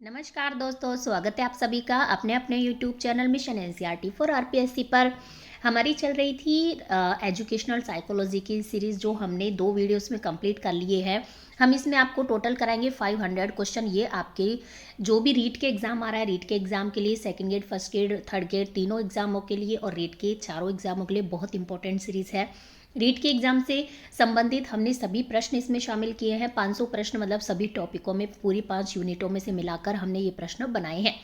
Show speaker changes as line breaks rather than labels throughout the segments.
नमस्कार दोस्तों, स्वागत है आप सभी का अपने अपने YouTube channel mission NCERT for RPSC पर। हमारी चल रही थी एजुकेशनल साइकोलॉजी की सीरीज़, जो हमने 2 वीडियोस में कंप्लीट कर लिए हैं। हम इसमें आपको टोटल कराएंगे 500 क्वेश्चन। ये आपके जो भी रीट के एग्ज़ाम आ रहा है, रीट के एग्ज़ाम के लिए, second grade, first grade, third grade, तीनों एग्ज़ामों के लिए और रीट के चारों एग्ज़ामों के लिए बहुत इंपॉर्टेंट सीरीज़ है। रीट के एग्जाम से संबंधित हमने सभी प्रश्न इसमें शामिल किए हैं। 500 प्रश्न, मतलब सभी टॉपिकों में पूरी 5 यूनिटों में से मिलाकर हमने ये प्रश्न बनाए हैं।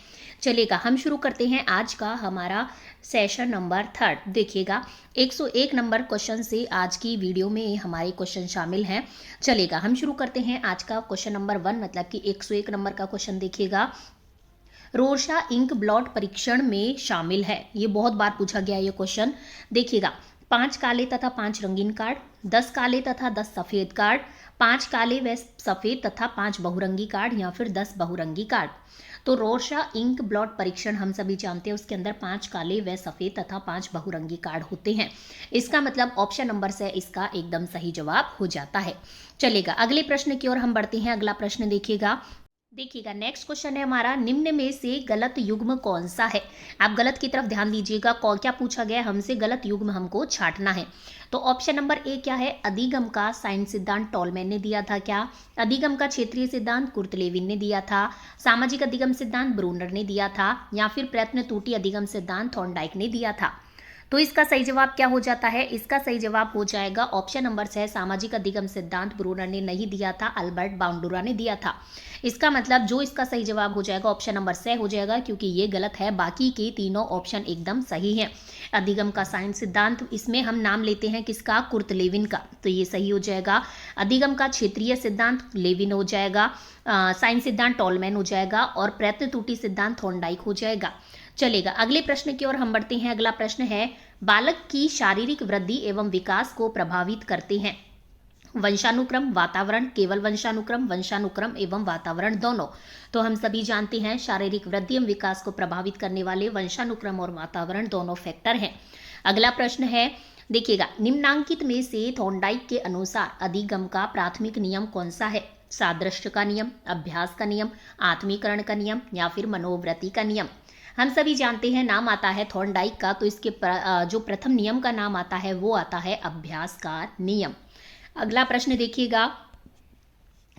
चलिएगा, हम शुरू करते हैं आज का हमारा सेशन नंबर 3। देखिएगा, 101 नंबर क्वेश्चन से आज की वीडियो में हमारे क्वेश्चन शामिल हैं। चलिएगा, हम शुरू करते हैं आज का क्वेश्चन नंबर 1, मतलब कि 101 नंबर का क्वेश्चन। देखिएगा, रोशा इंक ब्लॉट परीक्षण में शामिल है। ये बहुत बार पूछा गया ये क्वेश्चन। देखिएगा, 5 काले तथा 5 रंगीन कार्ड, 10 काले तथा 10 सफेद कार्ड, 5 काले व सफेद तथा 5 बहुरंगी कार्ड, या फिर 10 बहुरंगी कार्ड। तो रोशा इंक ब्लॉट परीक्षण हम सभी जानते हैं, उसके अंदर 5 काले व सफेद तथा 5 बहुरंगी कार्ड होते हैं। इसका मतलब ऑप्शन नंबर से इसका एकदम सही जवाब हो जाता है। चलेगा, अगले प्रश्न की ओर हम बढ़ते हैं। अगला प्रश्न देखिएगा, नेक्स्ट क्वेश्चन है हमारा, निम्न में से गलत युग्म कौन सा है। आप गलत की तरफ ध्यान दीजिएगा। क्या पूछा गया है हमसे, गलत युग्म हमको छांटना है। तो ऑप्शन नंबर ए क्या है, अधिगम का साइंस सिद्धांत टॉलमैन ने दिया था क्या, अधिगम का क्षेत्रीय सिद्धांत कुर्तलेविन ने दिया था, सामाजिक अधिगम सिद्धांत ब्रूनर ने दिया था, या फिर प्रयत्न त्रुटि अधिगम सिद्धांत थॉर्नडाइक ने दिया था। तो इसका सही जवाब क्या हो जाता है, इसका सही जवाब हो जाएगा ऑप्शन नंबर 6, सामाजिक अधिगम सिद्धांत ब्रूनर ने नहीं दिया था, अल्बर्ट बाउंडुरा ने दिया था। इसका मतलब जो इसका सही जवाब हो जाएगा ऑप्शन नंबर 6 हो जाएगा, क्योंकि ये गलत है। बाकी के तीनों ऑप्शन एकदम सही हैं। अधिगम का साइंस सिद्धांत, इसमें हम नाम लेते हैं किसका, कुर्तलेविन का, तो ये सही हो जाएगा। अधिगम का क्षेत्रीय सिद्धांत लेविन हो जाएगा, साइंस सिद्धांत टॉलमैन हो जाएगा, और प्रयत्न त्रुटि सिद्धांत थॉर्नडाइक हो जाएगा। चलेगा, अगले प्रश्न की ओर हम बढ़ते हैं। अगला प्रश्न है, बालक की शारीरिक वृद्धि एवं विकास को प्रभावित करते हैं वंशानुक्रम, वातावरण, केवल वंशानुक्रम, वंशानुक्रम एवं वातावरण दोनों। तो हम सभी जानते हैं शारीरिक वृद्धि एवं विकास को प्रभावित करने वाले वंशानुक्रम और वातावरण दोनों फैक्टर हैं। अगला प्रश्न है, देखिएगा, निम्नांकित में से थॉर्नडाइक के अनुसार अधिगम का प्राथमिक नियम कौन सा है, सादृश्य का नियम, अभ्यास का नियम, आत्मीकरण का नियम, या फिर मनोवृत्ति का नियम। हम सभी जानते हैं नाम आता है थॉर्नडाइक का, तो इसके जो प्रथम नियम का नाम आता है वो आता है अभ्यास का नियम। अगला प्रश्न देखिएगा,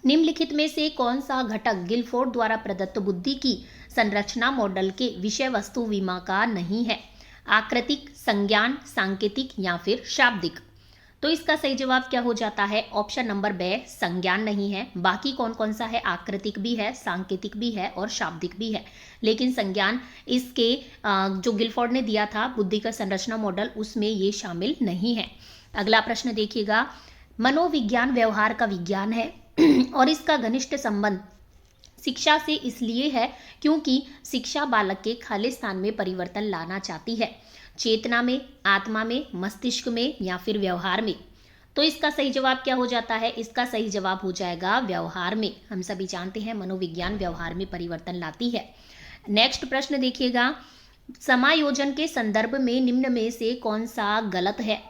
निम्नलिखित में से कौन सा घटक गिलफोर्ड द्वारा प्रदत्त बुद्धि की संरचना मॉडल के विषय वस्तु विमा का नहीं है, आकृतिक, संज्ञान, सांकेतिक, या फिर शाब्दिक। तो इसका सही जवाब क्या हो जाता है, ऑप्शन नंबर बे, संज्ञान नहीं है। बाकी कौन कौन सा है, आकृतिक भी है, सांकेतिक भी है और शाब्दिक भी है, लेकिन संज्ञान इसके जो गिलफोर्ड ने दिया था बुद्धि का संरचना मॉडल, उसमें ये शामिल नहीं है। अगला प्रश्न देखिएगा, मनोविज्ञान व्यवहार का विज्ञान है और इसका घनिष्ठ संबंध शिक्षा से इसलिए है क्योंकि शिक्षा बालक के खालिस्तान में परिवर्तन लाना चाहती है, चेतना में, आत्मा में, मस्तिष्क में, या फिर व्यवहार में। तो इसका सही जवाब क्या हो जाता है, इसका सही जवाब हो जाएगा व्यवहार में। हम सभी जानते हैं मनोविज्ञान व्यवहार में परिवर्तन लाती है। नेक्स्ट प्रश्न देखिएगा, समायोजन के संदर्भ में निम्न में से कौन सा गलत है,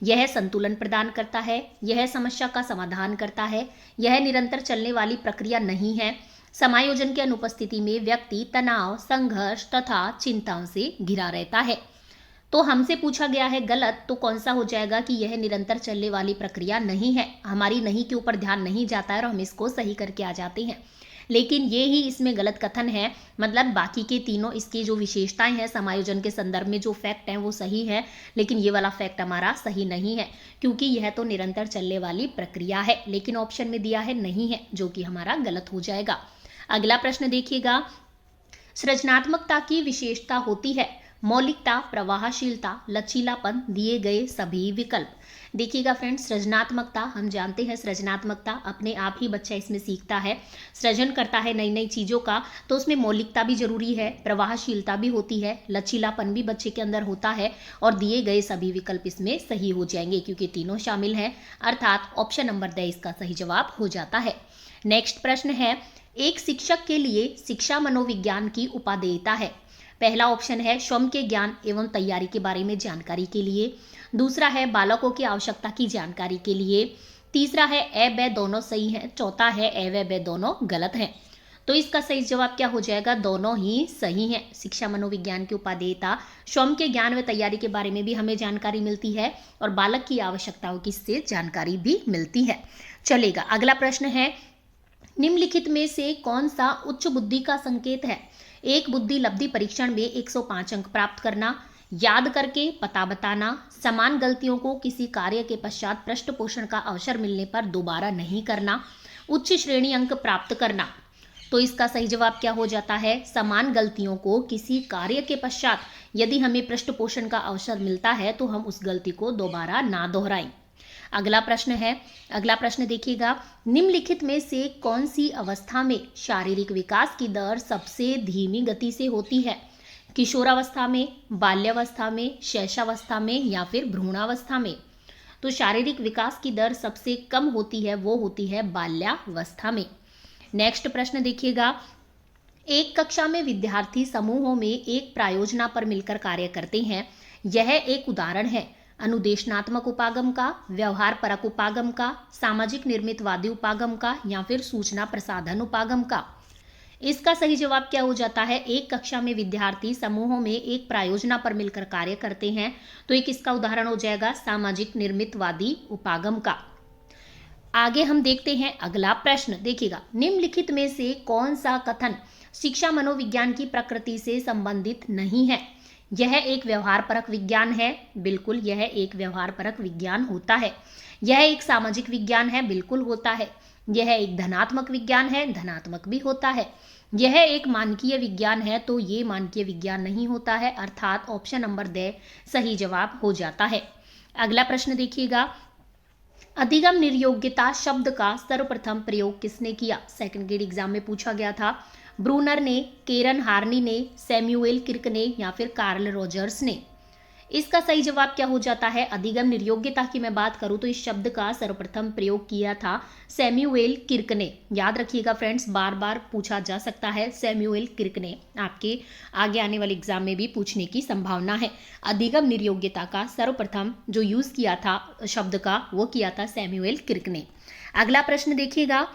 यह संतुलन प्रदान करता है, यह समस्या का समाधान करता है, यह निरंतर चलने वाली प्रक्रिया नहीं है, समायोजन की अनुपस्थिति में व्यक्ति तनाव, संघर्ष तथा चिंताओं से घिरा रहता है। तो हमसे पूछा गया है गलत, तो कौन सा हो जाएगा कि यह निरंतर चलने वाली प्रक्रिया नहीं है। हमारी नहीं के ऊपर ध्यान नहीं जाता है और हम इसको सही करके आ जाते हैं, लेकिन ये ही इसमें गलत कथन है। मतलब बाकी के तीनों इसकी जो विशेषताएं हैं समायोजन के संदर्भ में जो फैक्ट हैं वो सही है, लेकिन ये वाला फैक्ट हमारा सही नहीं है, क्योंकि यह तो निरंतर चलने वाली प्रक्रिया है, लेकिन ऑप्शन में दिया है नहीं है, जो कि हमारा गलत हो जाएगा। अगला प्रश्न देखिएगा, सृजनात्मकता की विशेषता होती है मौलिकता, प्रवाहशीलता, लचीलापन, दिए गए सभी विकल्प। देखिएगा फ्रेंड्स, सृजनात्मकता हम जानते हैं, सृजनात्मकता अपने आप ही बच्चा इसमें सीखता है, सृजन करता है नई नई चीज़ों का, तो उसमें मौलिकता भी जरूरी है, प्रवाहशीलता भी होती है, लचीलापन भी बच्चे के अंदर होता है, और दिए गए सभी विकल्प इसमें सही हो जाएंगे क्योंकि तीनों शामिल हैं, अर्थात ऑप्शन नंबर 10 इसका सही जवाब हो जाता है। नेक्स्ट प्रश्न है, एक शिक्षक के लिए शिक्षा मनोविज्ञान की उपादेयता है। पहला ऑप्शन है स्वयं के ज्ञान एवं तैयारी के बारे में जानकारी के लिए, दूसरा है बालकों की आवश्यकता की जानकारी के लिए, तीसरा है ए व दोनों सही है, चौथा है ए व दोनों गलत हैं। तो इसका सही जवाब क्या हो जाएगा, दोनों ही सही हैं। शिक्षा मनोविज्ञान के उपादेयता स्वयं के ज्ञान व तैयारी के बारे में भी हमें जानकारी मिलती है और बालक की आवश्यकताओं की से जानकारी भी मिलती है। चलेगा, अगला प्रश्न है, निम्नलिखित में से कौन सा उच्च बुद्धि का संकेत है? एक बुद्धि लब्धि परीक्षण में 105 अंक प्राप्त करना, याद करके पता बताना, समान गलतियों को किसी कार्य के पश्चात पृष्ठ पोषण का अवसर मिलने पर दोबारा नहीं करना, उच्च श्रेणी अंक प्राप्त करना। तो इसका सही जवाब क्या हो जाता है, समान गलतियों को किसी कार्य के पश्चात यदि हमें पृष्ठ पोषण का अवसर मिलता है तो हम उस गलती को दोबारा ना दोहराएं। अगला प्रश्न है, अगला प्रश्न देखिएगा, निम्नलिखित में से कौन सी अवस्था में शारीरिक विकास की दर सबसे धीमी गति से होती है? किशोरावस्था में, बाल्यावस्था में, शैशवावस्था में या फिर भ्रूणावस्था में? तो शारीरिक विकास की दर सबसे कम होती है, वो होती है बाल्यावस्था में। नेक्स्ट प्रश्न देखिएगा, एक कक्षा में विद्यार्थी समूहों में एक प्रायोजना पर मिलकर कार्य करते हैं, यह एक उदाहरण है अनुदेशनात्मक उपागम का, व्यवहार परक उपागम का, सामाजिक निर्मितवादी उपागम का या फिर सूचना प्रसाधन उपागम का? इसका सही जवाब क्या हो जाता है, एक कक्षा में विद्यार्थी समूहों में एक प्रायोजना पर मिलकर कार्य करते हैं, तो एक इसका उदाहरण हो जाएगा सामाजिक निर्मितवादी उपागम का। आगे हम देखते हैं अगला प्रश्न, देखिएगा, निम्नलिखित में से कौन सा कथन शिक्षा मनोविज्ञान की प्रकृति से संबंधित नहीं है? यह एक व्यवहार परक विज्ञान है, बिल्कुल यह एक व्यवहार परक विज्ञान होता है। यह एक सामाजिक विज्ञान है, बिल्कुल होता है। यह एक धनात्मक विज्ञान है, धनात्मक भी होता है। यह एक मानकीय विज्ञान है, तो ये मानकीय विज्ञान नहीं होता है, अर्थात ऑप्शन नंबर द सही जवाब हो जाता है। अगला प्रश्न देखिएगा, अधिगम निर्योग्यता शब्द का सर्वप्रथम प्रयोग किसने किया? सेकंड ग्रेड एग्जाम में पूछा गया था। ब्रूनर ने, केरन हार्नी ने, सैमुएल किर्क ने या फिर कार्ल रॉजर्स ने? इसका सही जवाब क्या हो जाता है, अधिगम निर्योग्यता की मैं बात करूं तो इस शब्द का सर्वप्रथम प्रयोग किया था सैमुएल किर्क ने। याद रखिएगा फ्रेंड्स, बार बार पूछा जा सकता है, सैमुएल किर्क ने आपके आगे आने वाले एग्जाम में भी पूछने की संभावना है। अधिगम निर्योग्यता का सर्वप्रथम जो यूज किया था शब्द का, वो किया था सैमुएल किर्क ने। अगला प्रश्न देखिएगा,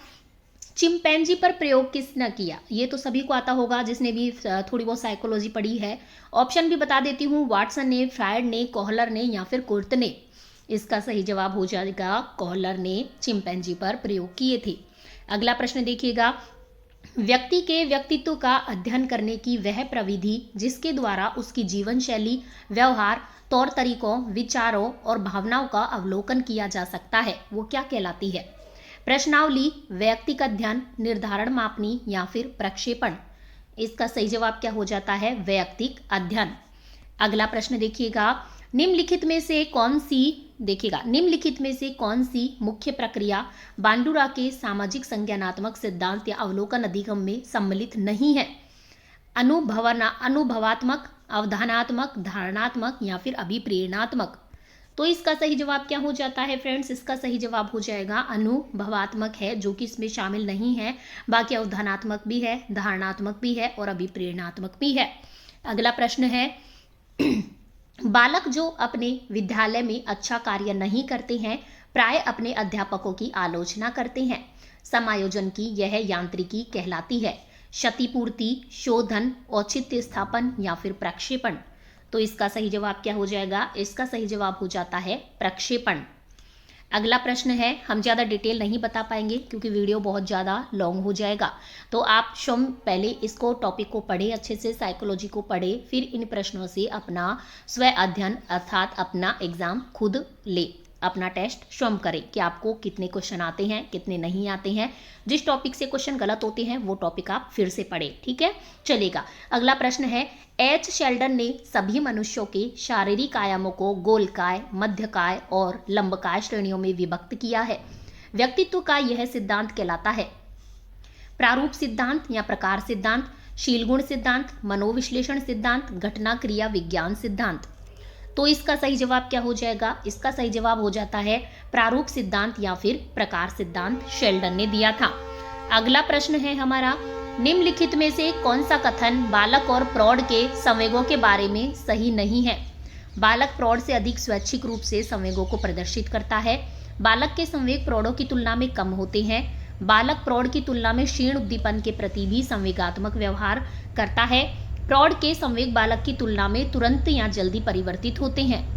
चिंपैंजी पर प्रयोग किसने किया? ये तो सभी को आता होगा जिसने भी थोड़ी बहुत साइकोलॉजी पढ़ी है। ऑप्शन भी बता देती हूँ, वाटसन ने, फ्रायड ने, कोहलर ने या फिर कुर्ट ने? इसका सही जवाब हो जाएगा कोहलर ने चिंपैंजी पर प्रयोग किए थे। अगला प्रश्न देखिएगा, व्यक्ति के व्यक्तित्व का अध्ययन करने की वह प्रविधि जिसके द्वारा उसकी जीवन शैली, व्यवहार, तौर तरीकों, विचारों और भावनाओं का अवलोकन किया जा सकता है, वो क्या कहलाती है? प्रश्नावली, वैयक्तिक अध्ययन, निर्धारण मापनी या फिर प्रक्षेपण? इसका सही जवाब क्या हो जाता है, वैयक्तिक अध्ययन। अगला प्रश्न देखिएगा, निम्नलिखित में से कौन सी मुख्य प्रक्रिया बांडुरा के सामाजिक संज्ञानात्मक सिद्धांत या अवलोकन अधिगम में सम्मिलित नहीं है? अनुभवात्मक, अवधानात्मक, धारणात्मक या फिर अभिप्रेरणात्मक? तो इसका सही जवाब क्या हो जाता है फ्रेंड्स, इसका सही जवाब हो जाएगा अनुभवात्मक है, जो कि इसमें शामिल नहीं है। बाकी अवधानात्मक भी है, धारणात्मक भी है और अभिप्रेरणात्मक भी है। अगला प्रश्न है, बालक जो अपने विद्यालय में अच्छा कार्य नहीं करते हैं प्राय अपने अध्यापकों की आलोचना करते हैं। समायोजन की यह यांत्रिकी कहलाती है। क्षतिपूर्ति, शोधन, औचित्य स्थापन या फिर प्रक्षेपण? तो इसका सही जवाब क्या हो जाएगा, इसका सही जवाब हो जाता है प्रक्षेपण। अगला प्रश्न है, हम ज़्यादा डिटेल नहीं बता पाएंगे क्योंकि वीडियो बहुत ज़्यादा लॉन्ग हो जाएगा, तो आप स्वयं पहले इसको टॉपिक को पढ़े, अच्छे से साइकोलॉजी को पढ़े, फिर इन प्रश्नों से अपना स्व अध्ययन अर्थात अपना एग्जाम खुद ले, अपना टेस्ट स्वयं करें कि आपको कितने क्वेश्चन आते हैं, कितने नहीं आते हैं। जिस टॉपिक से क्वेश्चन गलत होते हैं वो टॉपिक आप फिर से पढ़ें, ठीक है। चलेगा, अगला प्रश्न है, एच शेल्डन ने सभी मनुष्यों के शारीरिक आयामों को गोलकाय, मध्यकाय और लंबकाय श्रेणियों में विभक्त किया है। व्यक्तित्व का यह सिद्धांत कहलाता है प्रारूप सिद्धांत या प्रकार सिद्धांत, शीलगुण सिद्धांत, मनोविश्लेषण सिद्धांत, घटना क्रिया विज्ञान सिद्धांत? तो इसका सही जवाब क्या हो जाएगा, इसका सही जवाब हो जाता है प्रारूप सिद्धांत या फिर प्रकार सिद्धांत शेल्डन ने दिया था। अगला प्रश्न है हमारा, निम्नलिखित में से कौन सा कथन बालक और प्रौढ़ के संवेगों के बारे में सही नहीं है? बालक प्रौढ़ से अधिक स्वैच्छिक रूप से संवेगों को प्रदर्शित करता है। बालक के संवेग प्रौढ़ों की तुलना में कम होते हैं। बालक प्रौढ़ की तुलना में क्षीण उद्दीपन के प्रति भी संवेगात्मक व्यवहार करता है। प्रौढ़ के संवेग बालक की तुलना में तुरंत या जल्दी परिवर्तित होते हैं।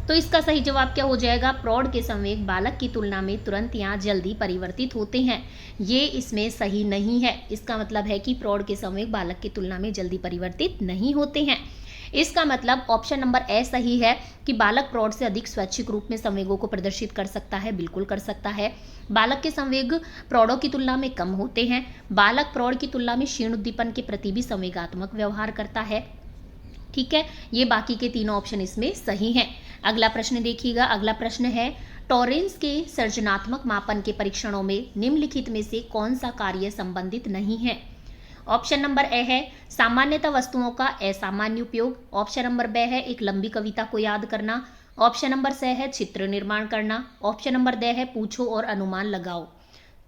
तो इसका सही जवाब क्या हो जाएगा? प्रौढ़ के संवेग बालक की तुलना में तुरंत या जल्दी परिवर्तित होते हैं। ये इसमें सही नहीं है। इसका मतलब है कि प्रौढ़ के संवेग बालक की तुलना में जल्दी परिवर्तित नहीं होते हैं। इसका मतलब ऑप्शन नंबर ए सही है कि बालक प्रौढ़ से अधिक स्वैच्छिक रूप में संवेगों को प्रदर्शित कर सकता है। बिल्कुल कर सकता है। बालक के संवेग प्रौढ़ों की तुलना में कम होते हैं। बालक प्रौढ़ की तुलना में क्षीण उद्दीपन के प्रति भी संवेगात्मक व्यवहार करता है। ठीक है, ये बाकी के तीनों ऑप्शन इसमें सही हैं। अगला प्रश्न देखिएगा। अगला प्रश्न है, टॉरेंस के सर्जनात्मक मापन के परीक्षणों में निम्नलिखित में से कौन सा कार्य संबंधित नहीं है? ऑप्शन नंबर ए है सामान्यतः वस्तुओं का असामान्य उपयोग। ऑप्शन नंबर बी है एक लंबी कविता को याद करना। ऑप्शन नंबर सी है चित्र निर्माण करना। ऑप्शन नंबर डी है पूछो और अनुमान लगाओ।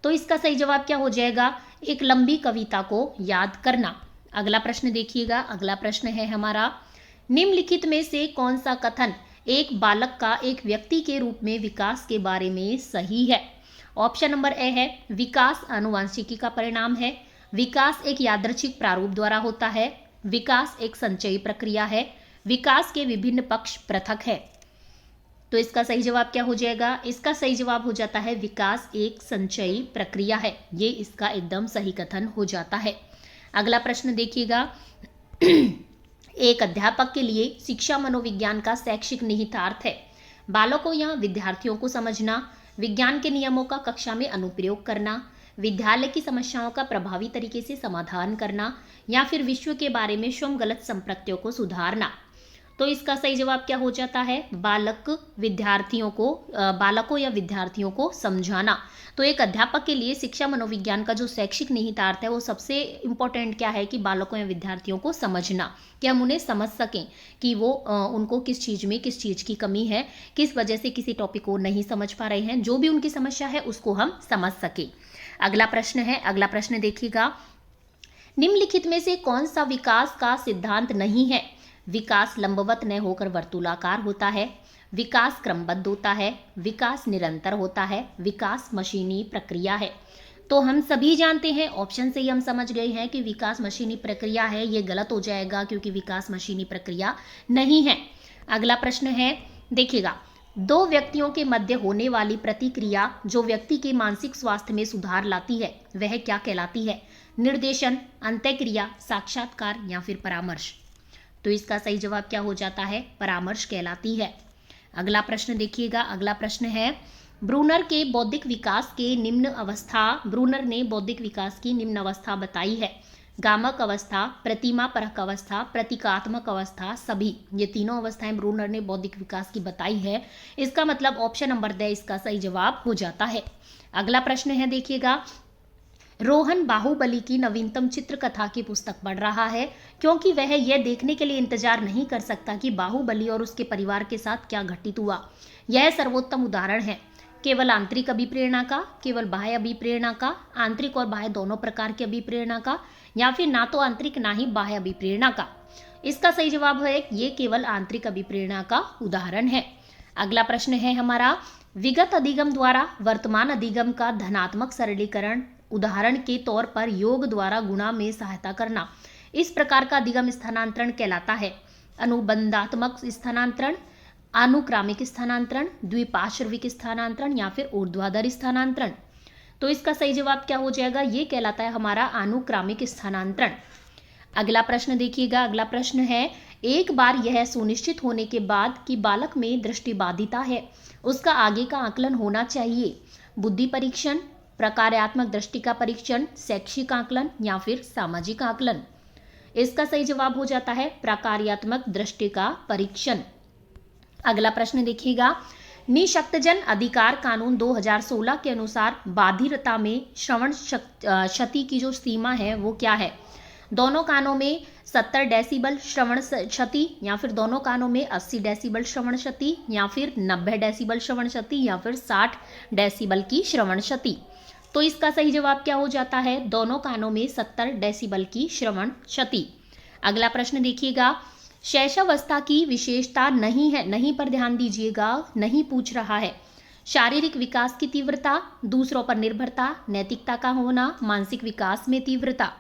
तो इसका सही जवाब क्या हो जाएगा? एक लंबी कविता को याद करना। अगला प्रश्न देखिएगा। अगला प्रश्न है हमारा, निम्नलिखित में से कौन सा कथन एक बालक का एक व्यक्ति के रूप में विकास के बारे में सही है? ऑप्शन नंबर ए है विकास आनुवंशिकी का परिणाम है। विकास एक यादृच्छिक प्रारूप द्वारा होता है। विकास एक संचयी प्रक्रिया है। विकास के विभिन्न पक्ष पृथक है। तो इसका सही जवाब क्या हो जाएगा? इसका सही जवाब हो जाता है विकास एक संचयी प्रक्रिया है। ये इसका एकदम सही कथन हो जाता है। अगला प्रश्न देखिएगा। एक अध्यापक के लिए शिक्षा मनोविज्ञान का शैक्षिक निहितार्थ है बालकों या विद्यार्थियों को समझना, विज्ञान के नियमों का कक्षा में अनुप्रयोग करना, विद्यालय की समस्याओं का प्रभावी तरीके से समाधान करना, या फिर विश्व के बारे में स्वयं गलत संप्रत्यों को सुधारना। तो इसका सही जवाब क्या हो जाता है? बालकों या विद्यार्थियों को समझाना। तो एक अध्यापक के लिए शिक्षा मनोविज्ञान का जो शैक्षिक निहितार्थ है वो सबसे इम्पोर्टेंट क्या है कि बालकों या विद्यार्थियों को समझना, कि हम उन्हें समझ सकें कि वो उनको किस चीज़ की कमी है, किस वजह से किसी टॉपिक को नहीं समझ पा रहे हैं, जो भी उनकी समस्या है उसको हम समझ सकें। अगला प्रश्न है। अगला प्रश्न देखिएगा। निम्नलिखित में से कौन सा विकास का सिद्धांत नहीं है? विकास लंबवत न होकर वर्तुलाकार होता है। विकास क्रमबद्ध होता है। विकास निरंतर होता है। विकास मशीनी प्रक्रिया है। तो हम सभी जानते हैं, ऑप्शन से ही हम समझ गए हैं कि विकास मशीनी प्रक्रिया है। ये गलत हो जाएगा क्योंकि विकास मशीनी प्रक्रिया नहीं है। अगला प्रश्न है, देखिएगा। दो व्यक्तियों के मध्य होने वाली प्रतिक्रिया जो व्यक्ति के मानसिक स्वास्थ्य में सुधार लाती है वह क्या कहलाती है? निर्देशन, अंतःक्रिया, साक्षात्कार या फिर परामर्श। तो इसका सही जवाब क्या हो जाता है? परामर्श कहलाती है। अगला प्रश्न देखिएगा। अगला प्रश्न है, ब्रूनर ने बौद्धिक विकास की निम्न अवस्था बताई है। गामक अवस्था, प्रतिमापरक अवस्था, प्रतीकात्मक अवस्था, सभी। ये तीनों अवस्थाएं ब्रूनर ने बौद्धिक विकास की बताई है। इसका मतलब ऑप्शन नंबर डी इसका सही जवाब हो जाता है। अगला प्रश्न है, देखिएगा। रोहन बाहुबली की नवीनतम चित्रकथा की पुस्तक पढ़ रहा है क्योंकि वह यह देखने के लिए इंतजार नहीं कर सकता कि बाहुबली और उसके परिवार के साथ क्या घटित हुआ। यह सर्वोत्तम उदाहरण है केवल आंतरिक अभिप्रेरणा का, केवल बाह्य अभिप्रेरणा का, आंतरिक और बाह्य दोनों प्रकार की अभिप्रेरणा का, या फिर ना तो आंतरिक ना ही बाह्य अभिप्रेरणा का। इसका सही जवाब है ये केवल आंतरिक अभिप्रेरणा का उदाहरण है। अगला प्रश्न है हमारा, विगत अधिगम द्वारा वर्तमान अधिगम का धनात्मक सरलीकरण, उदाहरण के तौर पर योग द्वारा गुणा में सहायता करना, इस प्रकार का अधिगम स्थानांतरण कहलाता है। अनुबंधात्मक स्थानांतरण, अनुक्रामिक स्थानांतरण, द्विपार्श्विक स्थानांतरण या फिर ऊर्ध्वाधर स्थानांतरण। तो इसका सही जवाब क्या हो जाएगा? ये कहलाता है हमारा अनुक्रामिक स्थानांतरण। अगला प्रश्न देखिएगा। अगला प्रश्न है, एक बार यह सुनिश्चित होने के बाद कि बालक में दृष्टिबाधिता है उसका आगे का आकलन होना चाहिए। बुद्धि परीक्षण, प्रकार्यात्मक दृष्टि का परीक्षण, शैक्षिक आकलन या फिर सामाजिक आकलन। इसका सही जवाब हो जाता है प्रकार्यात्मक दृष्टि का परीक्षण। अगला प्रश्न देखिएगा। निःशक्तजन अधिकार कानून 2016 के अनुसार बाधिरता में श्रवण क्षति की जो सीमा है वो क्या है? दोनों कानों में 70 डेसिबल श्रवण क्षति, या फिर दोनों कानों में 80 डेसिबल श्रवण क्षति, या फिर 90 डेसिबल श्रवण क्षति, या फिर 60 डेसिबल की श्रवण क्षति। तो इसका सही जवाब क्या हो जाता है? दोनों कानों में 70 डेसिबल की श्रवण क्षति। अगला प्रश्न देखिएगा। शैशवावस्था की विशेषता नहीं है, नहीं पर ध्यान दीजिएगा, नहीं पूछ रहा है। शारीरिक विकास की तीव्रता, दूसरों पर निर्भरता, नैतिकता का होना, मानसिक विकास में तीव्रता।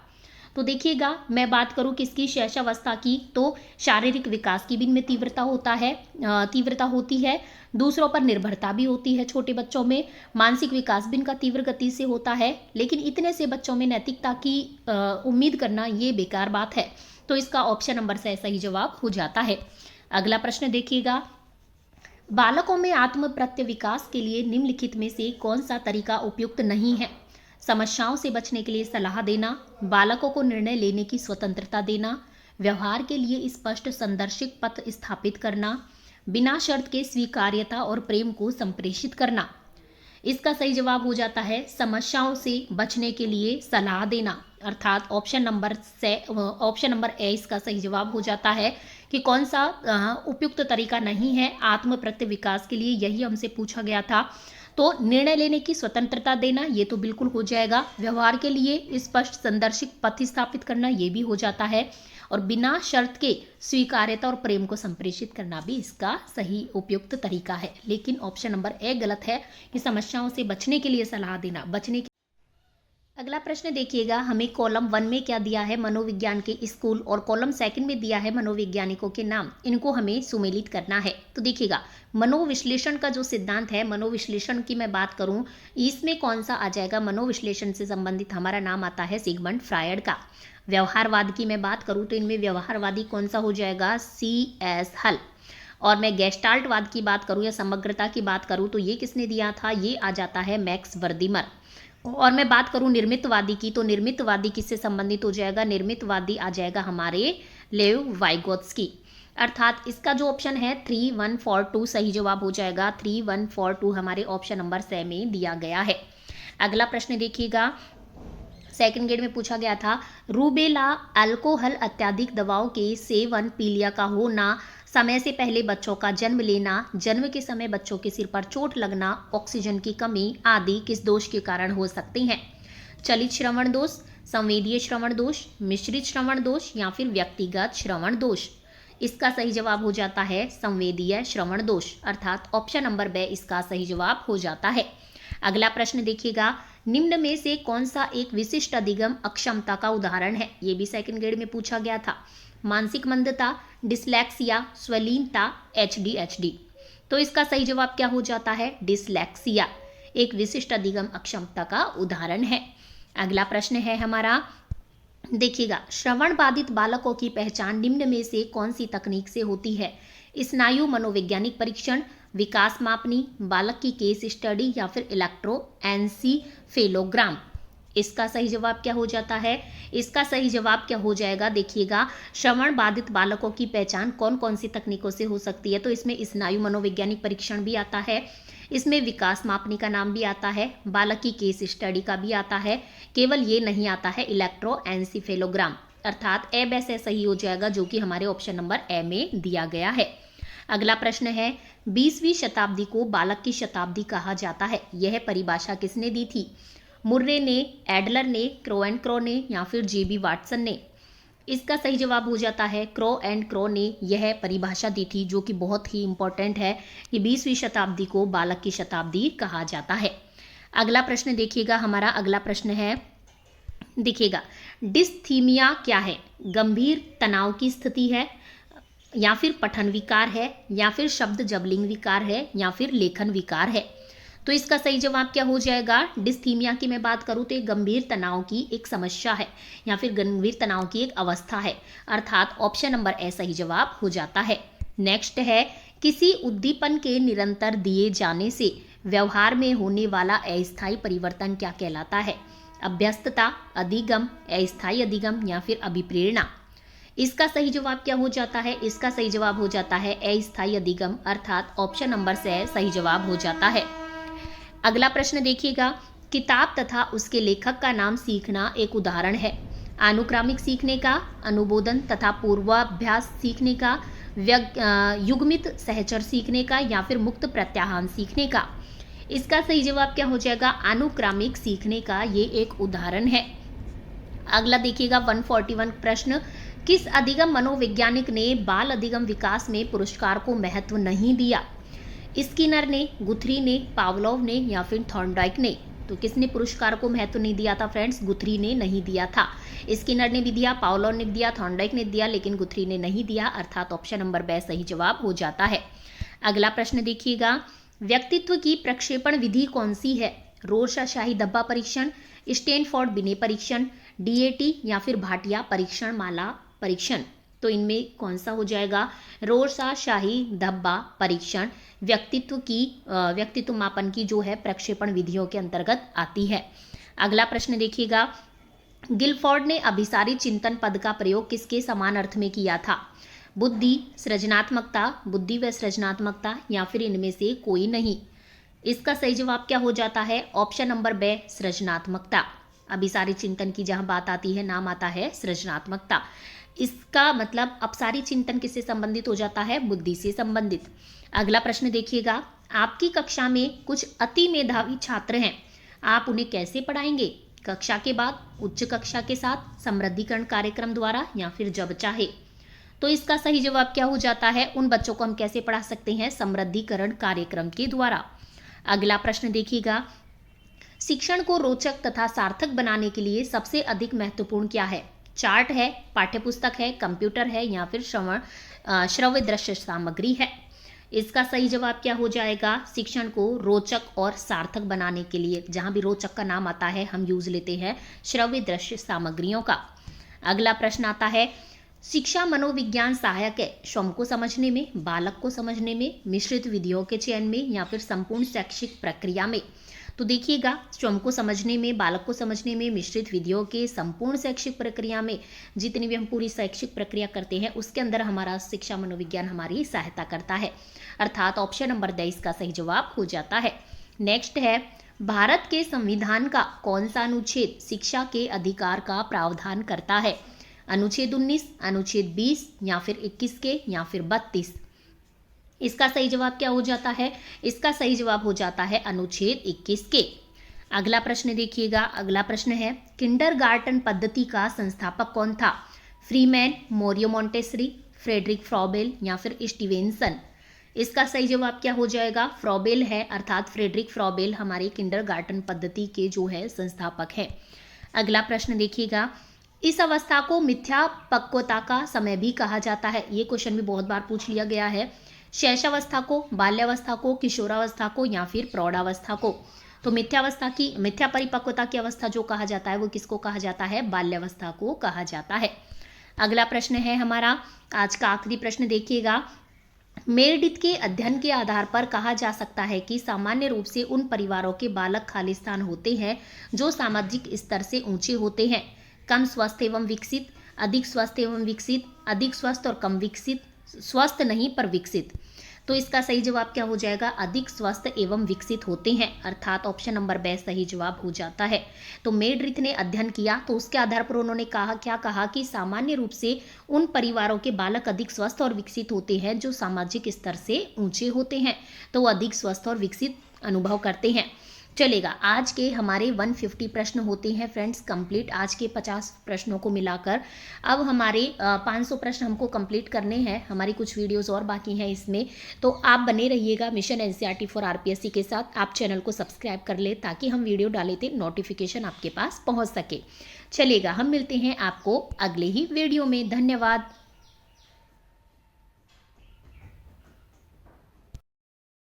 तो देखिएगा, मैं बात करूं किसकी, शैशवावस्था की, तो शारीरिक विकास की भी इनमें तीव्रता होती है, दूसरों पर निर्भरता भी होती है छोटे बच्चों में, मानसिक विकास भी इनका तीव्र गति से होता है, लेकिन इतने से बच्चों में नैतिकता की उम्मीद करना ये बेकार बात है। तो इसका ऑप्शन नंबर से सही जवाब हो जाता है। अगला प्रश्न देखिएगा, बालकों में आत्म प्रत्य विकास के लिए निम्नलिखित में से कौन सा तरीका उपयुक्त नहीं है? समस्याओं से बचने के लिए सलाह देना, बालकों को निर्णय लेने की स्वतंत्रता देना, व्यवहार के लिए स्पष्ट संदर्शित पथ स्थापित करना, बिना शर्त के स्वीकार्यता और प्रेम को संप्रेषित करना। इसका सही जवाब हो जाता है समस्याओं से बचने के लिए सलाह देना, अर्थात ऑप्शन नंबर ए इसका सही जवाब हो जाता है कि कौन सा उपयुक्त तरीका नहीं है आत्म प्रत्य विकास के लिए, यही हमसे पूछा गया था। तो निर्णय लेने की स्वतंत्रता देना ये तो बिल्कुल हो जाएगा, व्यवहार के लिए स्पष्ट संदर्शित पथ स्थापित करना ये भी हो जाता है, और बिना शर्त के स्वीकार्यता और प्रेम को संप्रेषित करना भी इसका सही उपयुक्त तरीका है। लेकिन ऑप्शन नंबर ए गलत है कि समस्याओं से बचने के लिए सलाह देना, अगला प्रश्न देखिएगा, हमें कॉलम 1 में क्या दिया है, मनोविज्ञान के स्कूल, और कॉलम 2 में दिया है मनोवैज्ञानिकों के नाम, इनको हमें सुमेलित करना है। तो देखिएगा, मनोविश्लेषण का जो सिद्धांत है, मनोविश्लेषण की मैं बात करूं, इसमें कौन सा आ जाएगा, मनोविश्लेषण से संबंधित हमारा नाम आता है सिगमंड फ्रायड का। व्यवहारवाद की मैं बात करूं तो इनमें व्यवहारवादी कौन सा हो जाएगा, C.S. हल। और मैं गेस्टाल्टवाद की बात करूं या समग्रता की बात करूं तो ये किसने दिया था, ये आ जाता है मैक्स वर्दीमर। और मैं बात करूं निर्मितवादी की, तो निर्मितवादी किससे संबंधित हो जाएगा, निर्मितवादी आ जाएगा हमारे लेव वाइगोत्स्की। अर्थात इसका जो ऑप्शन है 3142 सही जवाब हो जाएगा, 3142 हमारे ऑप्शन नंबर C में दिया गया है। अगला प्रश्न देखिएगा, सेकंड ग्रेड में पूछा गया था, रूबेला अल्कोहल अत्यधिक दवाओं के सेवन, पीलिया का होना, समय से पहले बच्चों का जन्म लेना, जन्म के समय बच्चों के सिर पर चोट लगना, ऑक्सीजन की कमी आदि किस दोष के कारण हो सकते हैं? चलित श्रवण दोष, संवेदीय श्रवण दोष, मिश्रित श्रवण दोष या फिर व्यक्तिगत श्रवण दोष। इसका सही जवाब हो जाता है संवेदीय श्रवण दोष, अर्थात ऑप्शन नंबर बी इसका सही जवाब हो जाता है। अगला प्रश्न देखिएगा, निम्न में से कौन सा एक विशिष्ट अधिगम अक्षमता का उदाहरण है? ये भी सेकंड ग्रेड में पूछा गया था। मानसिक मंदता, डिसलेक्सिया, स्वलीनता, ADHD। तो इसका सही जवाब क्या हो जाता है, डिसलेक्सिया एक विशिष्ट अधिगम अक्षमता का उदाहरण है। अगला प्रश्न है हमारा, देखिएगा, श्रवण बाधित बालकों की पहचान निम्न में से कौन सी तकनीक से होती है? स्नायु मनोवैज्ञानिक परीक्षण, विकास मापनी, बालक की केस स्टडी या फिर इलेक्ट्रोएन्सीफेलोग्राम। इसका सही जवाब क्या हो जाता है, इसका सही जवाब क्या हो जाएगा, देखिएगा, श्रवण बाधित बालकों की पहचान कौन कौन सी तकनीकों से हो सकती है? तो इसमें स्नायु मनोवैज्ञानिक परीक्षण भी आता है, इसमें विकास मापनी का नाम भी आता है, बालक की केस स्टडी का भी आता है, केवल ये नहीं आता है इलेक्ट्रोएन्सीफेलोग्राम, अर्थात ए वैसे सही हो जाएगा जो कि हमारे ऑप्शन नंबर ए में दिया गया है। अगला प्रश्न है, 20वीं शताब्दी को बालक की शताब्दी कहा जाता है, यह परिभाषा किसने दी थी? मुर्रे ने, एडलर ने, क्रो एंड क्रो ने या फिर JB वाटसन ने? इसका सही जवाब हो जाता है क्रो एंड क्रो ने यह परिभाषा दी थी, जो कि बहुत ही इंपॉर्टेंट है कि 20वीं शताब्दी को बालक की शताब्दी कहा जाता है। अगला प्रश्न देखिएगा, हमारा अगला प्रश्न है, देखिएगा, डिस्थीमिया क्या है? गंभीर तनाव की स्थिति है या फिर पठन विकार है या फिर शब्द जबलिंग विकार है या फिर लेखन विकार है? तो इसका सही जवाब क्या हो जाएगा? डिस्थीमिया की मैं बात करूं तो एक गंभीर तनाव की एक समस्या है या फिर गंभीर तनाव की एक अवस्था है, अर्थात ऑप्शन नंबर ए सही जवाब हो जाता है। नेक्स्ट है, किसी उद्दीपन के निरंतर दिए जाने से व्यवहार में होने वाला अस्थायी परिवर्तन क्या कहलाता है? अभ्यस्तता, अधिगम, अस्थायी अधिगम या फिर अभिप्रेरणा? इसका सही जवाब क्या हो जाता है? इसका सही जवाब हो जाता है अस्थायी अधिगम, अर्थात ऑप्शन नंबर से सही जवाब हो जाता है। अगला प्रश्न देखिएगा, किताब तथा उसके लेखक का नाम सीखना एक उदाहरण है। अनुक्रमिक सीखने का, अनुबोधन तथा पूर्वाभ्यास सीखने का, युग्मित सहचर सीखने का या फिर मुक्त प्रत्याहान सीखने का? इसका सही जवाब क्या हो जाएगा? अनुक्रमिक सीखने का ये एक उदाहरण है। अगला देखिएगा 141 प्रश्न, किस अधिगम मनोवैज्ञानिक ने बाल अधिगम विकास में पुरस्कार को महत्व नहीं दिया? स्किनर ने, गुथरी ने, पावलोव ने या फिर थॉर्नडाइक ने? तो किसने पुरस्कार को महत्व नहीं दिया था फ्रेंड्स? गुथरी ने नहीं दिया था। स्किनर ने भी दिया, पावलोव ने दिया, थॉर्नडाइक ने दिया, लेकिन गुथरी ने नहीं दिया, अर्थात ऑप्शन नंबर बी सही जवाब हो जाता है। अगला प्रश्न देखिएगा, व्यक्तित्व की प्रक्षेपण विधि कौन सी है? रोरशा शाही धब्बा परीक्षण, स्टैनफोर्ड बिने परीक्षण, डीएटी या फिर भाटिया परीक्षण माला परीक्षण? तो इनमें कौन सा हो जाएगा? रोरशा शाही धब्बा परीक्षण व्यक्तित्व मापन की जो है प्रक्षेपण विधियों के अंतर्गत आती है। अगला प्रश्न देखिएगा, गिलफोर्ड ने अभिसारी चिंतन पद का प्रयोग किसके समान अर्थ में किया था? बुद्धि, सृजनात्मकता, बुद्धि व सृजनात्मकता या फिर इनमें से कोई नहीं? इसका सही जवाब क्या हो जाता है? ऑप्शन नंबर बी सृजनात्मकता। अभिसारी चिंतन की जहां बात आती है नाम आता है सृजनात्मकता। इसका मतलब अपसारी चिंतन किससे संबंधित हो जाता है? बुद्धि से संबंधित। अगला प्रश्न देखिएगा, आपकी कक्षा में कुछ अति मेधावी छात्र हैं, आप उन्हें कैसे पढ़ाएंगे? कक्षा के बाद, उच्च कक्षा के साथ, समृद्धिकरण कार्यक्रम द्वारा या फिर जब चाहे? तो इसका सही जवाब क्या हो जाता है? उन बच्चों को हम कैसे पढ़ा सकते हैं? समृद्धिकरण कार्यक्रम के द्वारा। अगला प्रश्न देखिएगा, शिक्षण को रोचक तथा सार्थक बनाने के लिए सबसे अधिक महत्वपूर्ण क्या है? चार्ट है, पाठ्यपुस्तक है, कंप्यूटर है या फिर श्रव्य दृश्य सामग्री है? इसका सही जवाब क्या हो जाएगा? शिक्षण को रोचक और सार्थक बनाने के लिए जहां भी रोचक का नाम आता है हम यूज लेते हैं श्रव्य दृश्य सामग्रियों का। अगला प्रश्न आता है, शिक्षा मनोविज्ञान सहायक है स्वयं को समझने में, बालक को समझने में, मिश्रित विधियों के चयन में या फिर संपूर्ण शैक्षिक प्रक्रिया में? तो देखिएगा, स्वयं को समझने में, बालक को समझने में, मिश्रित विधियों के संपूर्ण शैक्षिक प्रक्रिया में, जितनी भी हम पूरी शैक्षिक प्रक्रिया करते हैं उसके अंदर हमारा शिक्षा मनोविज्ञान हमारी सहायता करता है, अर्थात ऑप्शन नंबर 23 का सही जवाब हो जाता है। नेक्स्ट है, भारत के संविधान का कौन सा अनुच्छेद शिक्षा के अधिकार का प्रावधान करता है? अनुच्छेद 19, अनुच्छेद 20 या फिर 21 के या फिर 32? इसका सही जवाब क्या हो जाता है? इसका सही जवाब हो जाता है अनुच्छेद 21 के। अगला प्रश्न देखिएगा, अगला प्रश्न है, किंडरगार्टन पद्धति का संस्थापक कौन था? फ्रीमैन, मोरियो मोंटेसरी, फ्रेडरिक फ्रॉबेल या फिर स्टीवेंसन? इसका सही जवाब क्या हो जाएगा? फ्रॉबेल है, अर्थात फ्रेडरिक फ्रॉबेल हमारे किंडरगार्टन पद्धति के जो है संस्थापक है। अगला प्रश्न देखिएगा, इस अवस्था को मिथ्या पक्वता का समय भी कहा जाता है। ये क्वेश्चन भी बहुत बार पूछ लिया गया है। शैशवावस्था को, बाल्यावस्था को, किशोरावस्था को या फिर प्रौढ़ावस्था को? तो मिथ्या परिपक्वता की अवस्था जो कहा जाता है वो किसको कहा जाता है? बाल्यावस्था को कहा जाता है। अगला प्रश्न है हमारा आज का आखिरी प्रश्न देखिएगा, मेरडिथ के अध्ययन के आधार पर कहा जा सकता है कि सामान्य रूप से उन परिवारों के बालक खालिस्तान होते हैं जो सामाजिक स्तर से ऊंचे होते हैं। कम स्वस्थ एवं विकसित, अधिक स्वस्थ एवं विकसित, अधिक स्वस्थ और कम विकसित, स्वस्थ नहीं पर विकसित? तो इसका सही जवाब क्या हो जाएगा? अधिक स्वस्थ एवं विकसित होते हैं, अर्थात ऑप्शन नंबर बी सही जवाब हो जाता है। तो मेरडिथ ने अध्ययन किया तो उसके आधार पर उन्होंने कहा कि सामान्य रूप से उन परिवारों के बालक अधिक स्वस्थ और विकसित होते हैं जो सामाजिक स्तर से ऊंचे होते हैं, तो वो अधिक स्वस्थ और विकसित अनुभव करते हैं। चलेगा, आज के हमारे 150 प्रश्न होते हैं फ्रेंड्स कंप्लीट, आज के 50 प्रश्नों को मिलाकर। अब हमारे 500 प्रश्न हमको कंप्लीट करने हैं, हमारी कुछ वीडियोस और बाकी हैं इसमें, तो आप बने रहिएगा मिशन एनसीईआरटी फॉर आरपीएससी के साथ। आप चैनल को सब्सक्राइब कर ले ताकि हम वीडियो डाले थे नोटिफिकेशन आपके पास पहुँच सके। चलेगा, हम मिलते हैं आपको अगले ही वीडियो में। धन्यवाद।